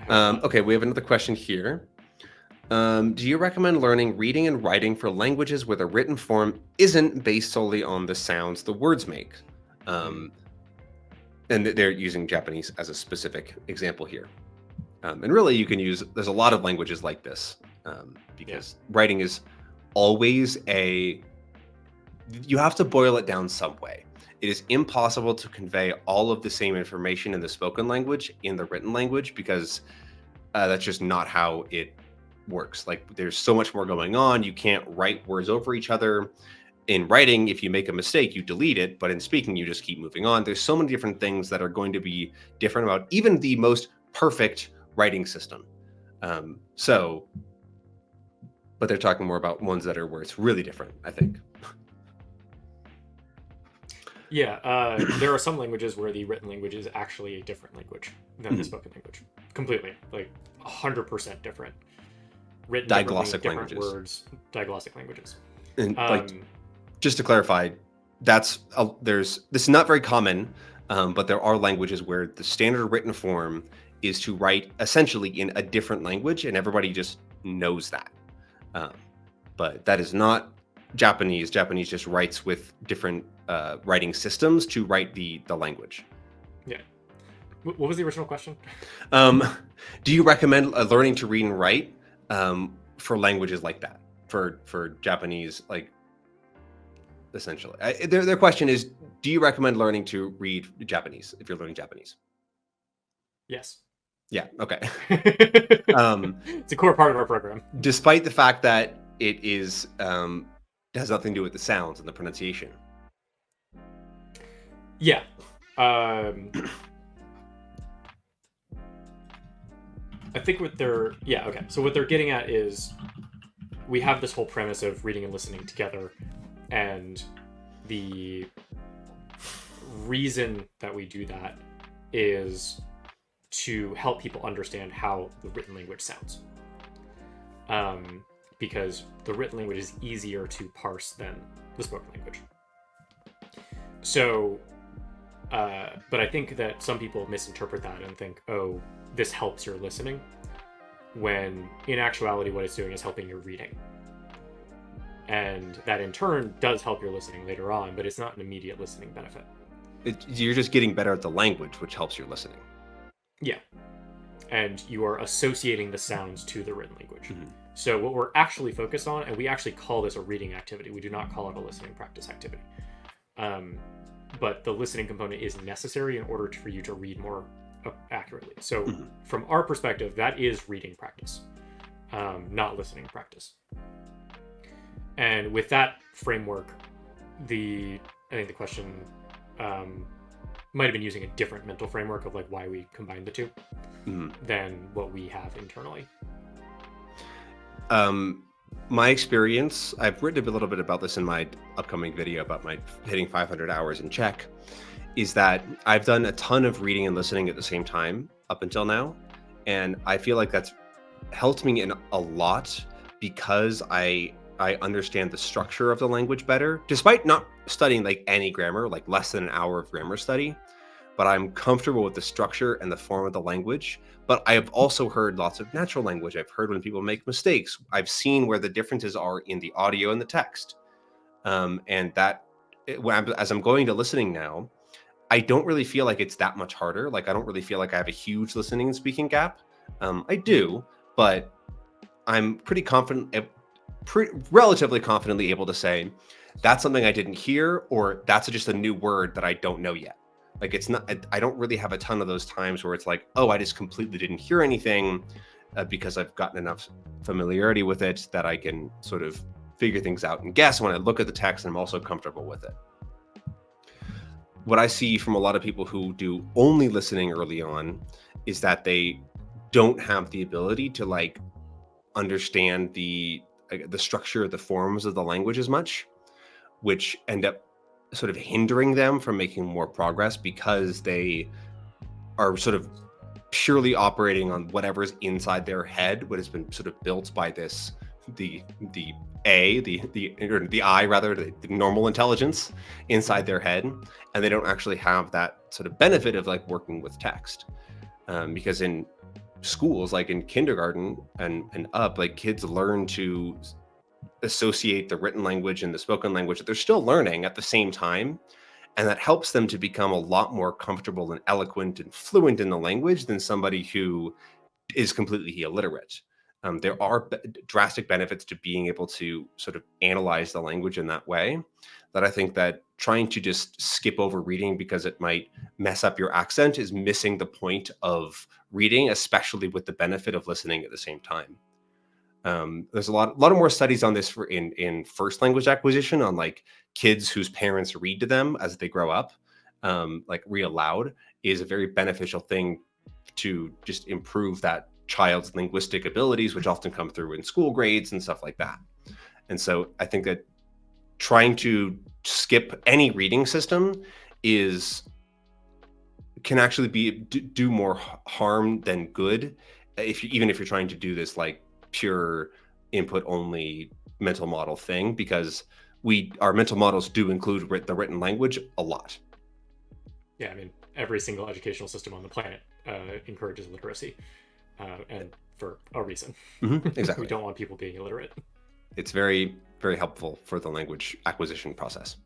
Okay, we have another question here. Do you recommend learning reading and writing for languages where the written form isn't based solely on the sounds the words make? Mm. Um, and they're using Japanese as a specific example here. And really, you can use, there's a lot of languages like this because writing is always you have to boil it down some way. It is impossible to convey all of the same information in the spoken language in the written language because that's just not how it works. Like there's so much more going on. You can't write words over each other. In writing, if you make a mistake, you delete it, but in speaking, you just keep moving on. There's so many different things that are going to be different about even the most perfect writing system. But they're talking more about ones that are where it's really different, I think. Yeah, there are some languages where the written language is actually a different language than the spoken language. Completely, like 100% different. Written Diglossic different languages. Words, diglossic languages. And just to clarify, this is not very common, but there are languages where the standard written form is to write essentially in a different language, and everybody just knows that. But that is not Japanese. Japanese just writes with different writing systems to write the language. Yeah. What was the original question? Do you recommend learning to read and write for languages like that? For Japanese, like essentially, their question is: do you recommend learning to read Japanese if you're learning Japanese? Yes. Yeah. Okay. It's a core part of our program. Despite the fact that it has nothing to do with the sounds and the pronunciation. Yeah. I think what they're So what they're getting at is we have this whole premise of reading and listening together, and the reason that we do that is to help people understand how the written language sounds. Because the written language is easier to parse than the spoken language. So, but I think that some people misinterpret that and think, oh, this helps your listening, when in actuality what it's doing is helping your reading. And that in turn does help your listening later on, but it's not an immediate listening benefit. You're just getting better at the language, which helps your listening. Yeah. And you are associating the sounds to the written language. Mm-hmm. So what we're actually focused on, and we actually call this a reading activity, we do not call it a listening practice activity. But the listening component is necessary in order for you to read more accurately. So from our perspective, that is reading practice, not listening practice. And with that framework, I think the question might have been using a different mental framework of like why we combine the two than what we have internally. My experience, I've written a little bit about this in my upcoming video about my hitting 500 hours in Czech, is that I've done a ton of reading and listening at the same time up until now. And I feel like that's helped me in a lot because I understand the structure of the language better, despite not studying like any grammar, like less than an hour of grammar study. But I'm comfortable with the structure and the form of the language. But I have also heard lots of natural language. I've heard when people make mistakes. I've seen where the differences are in the audio and the text. And that, as I'm going to listening now, I don't really feel like it's that much harder. Like, I don't really feel like I have a huge listening and speaking gap. I do, but I'm pretty confident, relatively confidently able to say, that's something I didn't hear, or that's just a new word that I don't know yet. Like, it's not, I don't really have a ton of those times where it's like, oh, I just completely didn't hear anything because I've gotten enough familiarity with it that I can sort of figure things out and guess when I look at the text, and I'm also comfortable with it. What I see from a lot of people who do only listening early on is that they don't have the ability to like understand the structure, the forms of the language as much, which end up sort of hindering them from making more progress because they are sort of purely operating on whatever's inside their head, what has been sort of built by this, the normal intelligence inside their head, and they don't actually have that sort of benefit of like working with text. Because in schools, like in kindergarten and up, like kids learn to associate the written language and the spoken language that they're still learning at the same time. And that helps them to become a lot more comfortable and eloquent and fluent in the language than somebody who is completely illiterate. There are drastic benefits to being able to sort of analyze the language in that way, that I think that trying to just skip over reading because it might mess up your accent is missing the point of reading, especially with the benefit of listening at the same time. There's a lot of more studies on this for in first language acquisition, on like kids whose parents read to them as they grow up, like read aloud is a very beneficial thing to just improve that child's linguistic abilities, which often come through in school grades and stuff like that. And so I think that trying to skip any reading system is can actually do more harm than good, even if you're trying to do this like pure input only mental model thing, because our mental models do include the written language a lot. Yeah, I mean, every single educational system on the planet encourages literacy, and for a reason. Exactly. We don't want people being illiterate. It's very, very helpful for the language acquisition process.